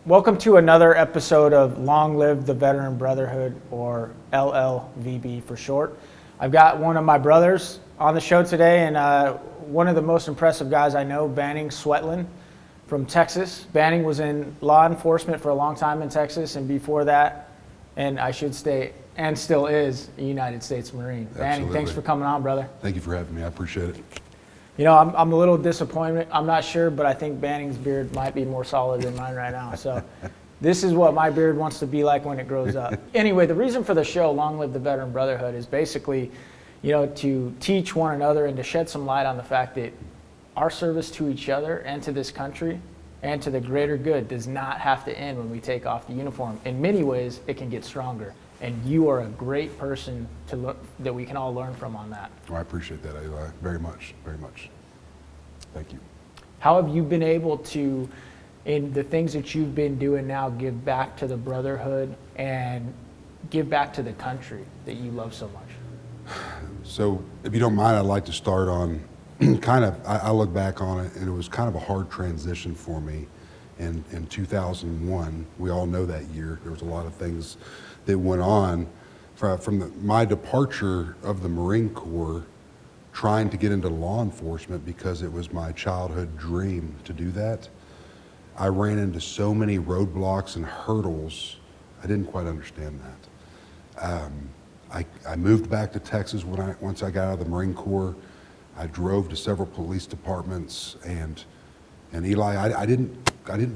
Welcome to another episode of Long Live the Veteran Brotherhood, or LLVB for short. I've got one of my brothers on the show today, and one of the most impressive guys I know, Banning Sweatland from Texas. Banning was in law enforcement for a long time in Texas, and before that, and I should say, and still is, a United States Marine. Banning, thanks for coming on, brother. Thank you for having me. I appreciate it. You know, I'm a little disappointed. I'm not sure, but I think Banning's beard might be more solid than mine right now. So this is what my beard wants to be like when it grows up. Anyway, the reason for the show, Long Live the Veteran Brotherhood, is basically, you know, to teach one another and to shed some light on the fact that our service to each other and to this country and to the greater good does not have to end when we take off the uniform. In many ways, it can get stronger. And you are a great person to look that we can all learn from on that. Well, I appreciate that, Eli, very much, very much. Thank you. How have you been able to, in the things that you've been doing now, give back to the brotherhood and give back to the country that you love so much? So, if you don't mind, I'd like to start on I look back on it, and it was kind of a hard transition for me. In 2001, we all know that year, there was a lot of things that went on from my departure of the Marine Corps, trying to get into law enforcement because it was my childhood dream to do that. I ran into so many roadblocks and hurdles, I didn't quite understand that. I moved back to Texas once I got out of the Marine Corps. I drove to several police departments, and Eli, I didn't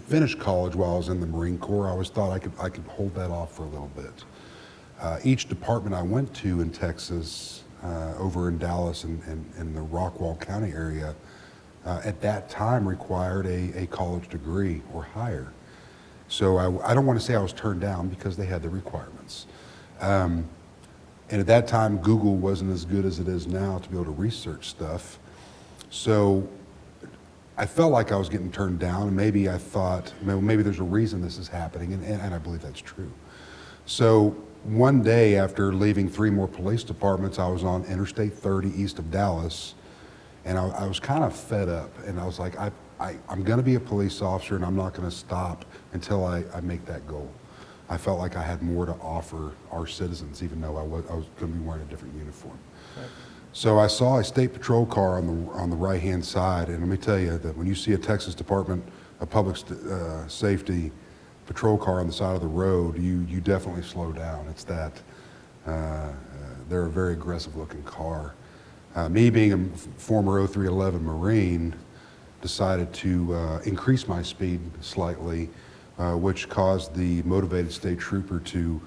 finish college while I was in the Marine Corps. I always thought I could hold that off for a little bit. Each department I went to in Texas, over in Dallas and in the Rockwall County area, at that time required a college degree or higher. So I don't want to say I was turned down because they had the requirements. And at that time, Google wasn't as good as it is now to be able to research stuff. So I felt like I was getting turned down, and maybe I thought, maybe there's a reason this is happening, and I believe that's true. So one day after leaving 3 more police departments, I was on Interstate 30 east of Dallas, and I was kind of fed up, and I was like, I'm gonna be a police officer, and I'm not gonna stop until I make that goal. I felt like I had more to offer our citizens, even though I was gonna be wearing a different uniform. Right. So I saw a state patrol car on the right-hand side, and let me tell you that when you see a Texas Department of Public Safety patrol car on the side of the road, you definitely slow down. It's that. They're a very aggressive-looking car. Me being a former 0311 Marine, decided to increase my speed slightly, which caused the motivated state trooper to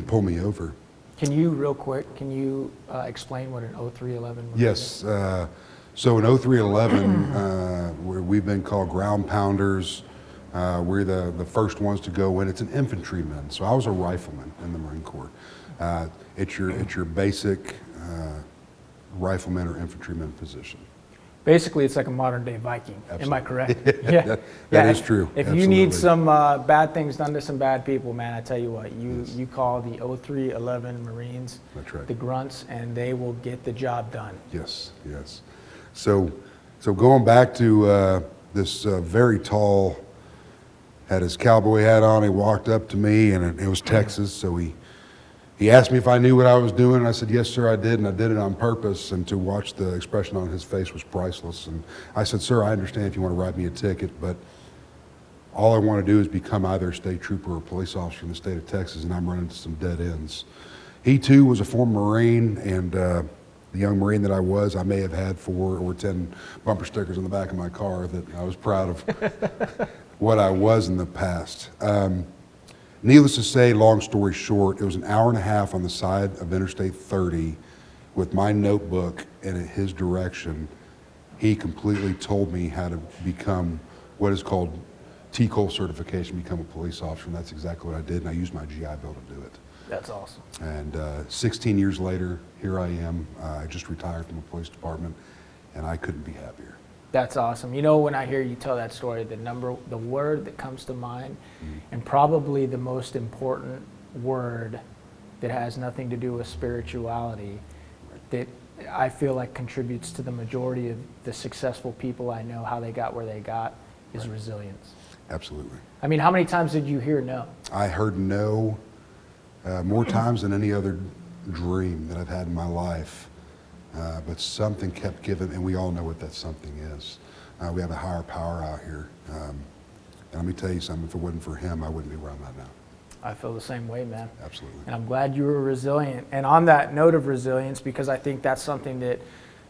pull me over. Can you, real quick, explain what an 0311 was? Yes. So in 0311, we've been called ground pounders. We're the first ones to go in. It's an infantryman. So I was a rifleman in the Marine Corps. It's your basic rifleman or infantryman position. Basically, it's like a modern-day Viking. Absolutely. Am I correct? Yeah. That is true. If Absolutely. you need some bad things done to some bad people, man, I tell you what, you call the 0311 Marines, that's right, the grunts, and they will get the job done. Yes. So going back to this very tall, had his cowboy hat on, he walked up to me, and it was Texas, so he asked me if I knew what I was doing, and I said, yes, sir, I did, and I did it on purpose, and to watch the expression on his face was priceless. And I said, sir, I understand if you want to write me a ticket, but all I want to do is become either a state trooper or a police officer in the state of Texas, and I'm running into some dead ends. He, too, was a former Marine, and the young Marine that I was, I may have had 4 or 10 bumper stickers on the back of my car that I was proud of what I was in the past. Needless to say, long story short, it was an hour and a half on the side of Interstate 30 with my notebook, and at his direction, he completely told me how to become what is called TCOL certification, become a police officer, and that's exactly what I did, and I used my GI Bill to do it. That's awesome. And 16 years later, here I am. I just retired from the police department, and I couldn't be happier. That's awesome. You know, when I hear you tell that story, the word that comes to mind, and probably the most important word that has nothing to do with spirituality, that I feel like contributes to the majority of the successful people I know, how they got where they got, is resilience. Absolutely. I mean, how many times did you hear no? I heard no more times than any other dream that I've had in my life. But something kept giving, and we all know what that something is. We have a higher power out here. And let me tell you something, if it wasn't for him, I wouldn't be where I'm at now. I feel the same way, man. Absolutely. And I'm glad you were resilient. And on that note of resilience, because I think that's something that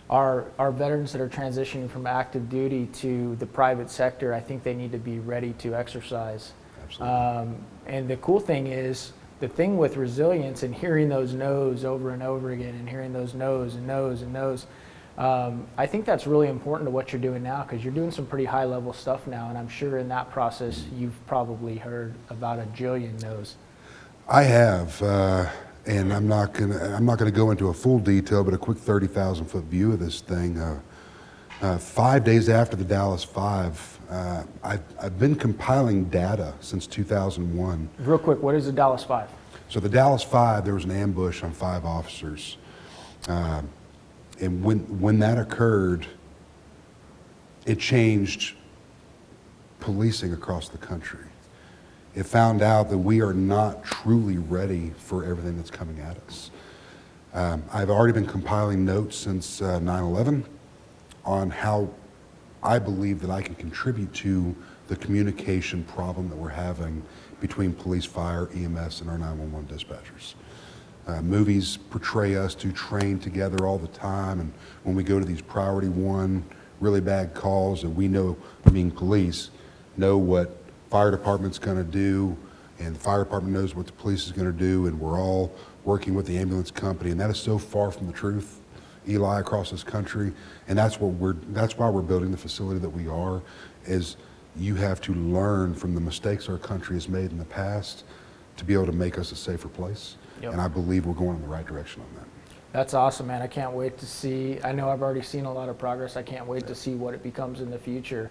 our veterans that are transitioning from active duty to the private sector, I think they need to be ready to exercise. Absolutely. And the cool thing is, the thing with resilience and hearing those no's over and over again and hearing those no's and no's and no's, I think that's really important to what you're doing now, because you're doing some pretty high level stuff now, and I'm sure in that process you've probably heard about a jillion no's. I have, and I'm not gonna go into a full detail, but a quick 30,000-foot view of this thing. 5 days after the Dallas 5, I've been compiling data since 2001. Real quick, what is the Dallas 5? So the Dallas 5, there was an ambush on 5 officers. And when that occurred, it changed policing across the country. It found out that we are not truly ready for everything that's coming at us. I've already been compiling notes since 9/11 on how I believe that I can contribute to the communication problem that we're having between police, fire, EMS, and our 911 dispatchers. Movies portray us to train together all the time, and when we go to these priority 1 really bad calls, and we know, being police, know what fire department's going to do, and the fire department knows what the police is going to do, and we're all working with the ambulance company, and that is so far from the truth, Eli, across this country. And that's why we're building the facility that we are, is you have to learn from the mistakes our country has made in the past to be able to make us a safer place. Yep. And I believe we're going in the right direction on that. That's awesome, man. I can't wait to see. I know I've already seen a lot of progress. I can't wait to see what it becomes in the future.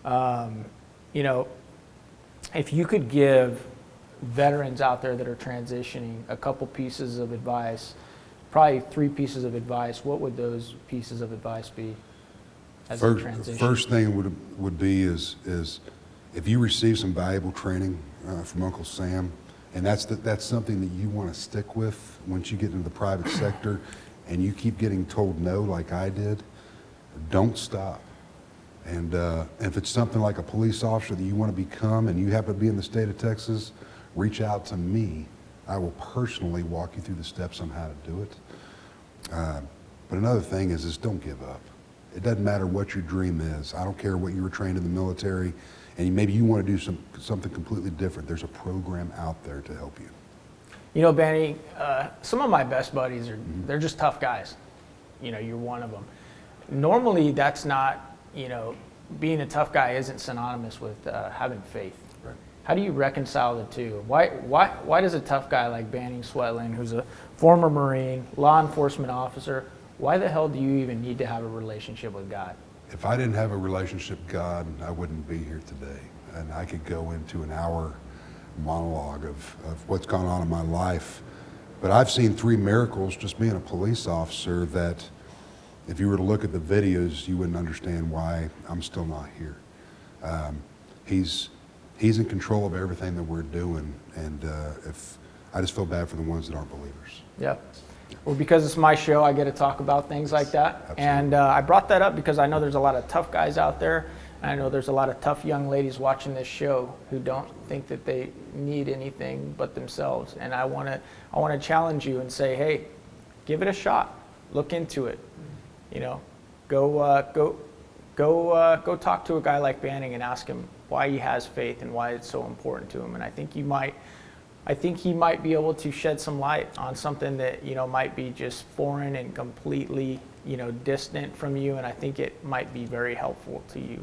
You know, if you could give veterans out there that are transitioning a couple pieces of advice, probably 3 pieces of advice, what would those pieces of advice be as a transition? First thing would be is if you receive some valuable training from Uncle Sam, and that's something that you want to stick with once you get into the private sector, and you keep getting told no like I did, don't stop. And if it's something like a police officer that you want to become and you happen to be in the state of Texas, reach out to me. I will personally walk you through the steps on how to do it. But another thing is don't give up. It doesn't matter what your dream is. I don't care what you were trained in the military, and maybe you want to do something completely different. There's a program out there to help you. You know, Benny, some of my best buddies they're just tough guys. You know, you're one of them. Normally, that's not, you know, being a tough guy isn't synonymous with having faith. Right. How do you reconcile the two? Why does a tough guy like Banning Sweatland, who's a former Marine, law enforcement officer, why the hell do you even need to have a relationship with God? If I didn't have a relationship with God, I wouldn't be here today. And I could go into an hour monologue of what's gone on in my life. But I've seen 3 miracles just being a police officer that if you were to look at the videos, you wouldn't understand why I'm still not here. He's in control of everything that we're doing, and I just feel bad for the ones that aren't believers. Yep. Well, because it's my show, I get to talk about things like that. Absolutely. And I brought that up because I know there's a lot of tough guys out there. And I know there's a lot of tough young ladies watching this show who don't think that they need anything but themselves. And I want to challenge you and say, hey, give it a shot. Look into it. You know, go talk to a guy like Banning and ask him why he has faith and why it's so important to him. And I think he might be able to shed some light on something that, you know, might be just foreign and completely, you know, distant from you. And I think it might be very helpful to you.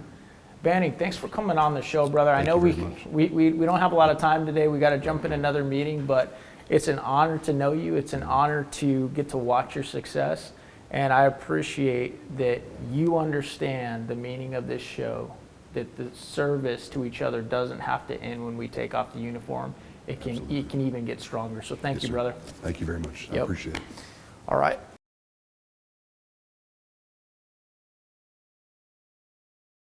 Banning, thanks for coming on the show, brother. I know we don't have a lot of time today. We got to jump in another meeting, but it's an honor to know you. It's an honor to get to watch your success. And I appreciate that you understand the meaning of this show, that the service to each other doesn't have to end when we take off the uniform. It can even get stronger. So thank you, brother. Thank you very much. I Yep. appreciate it. All right.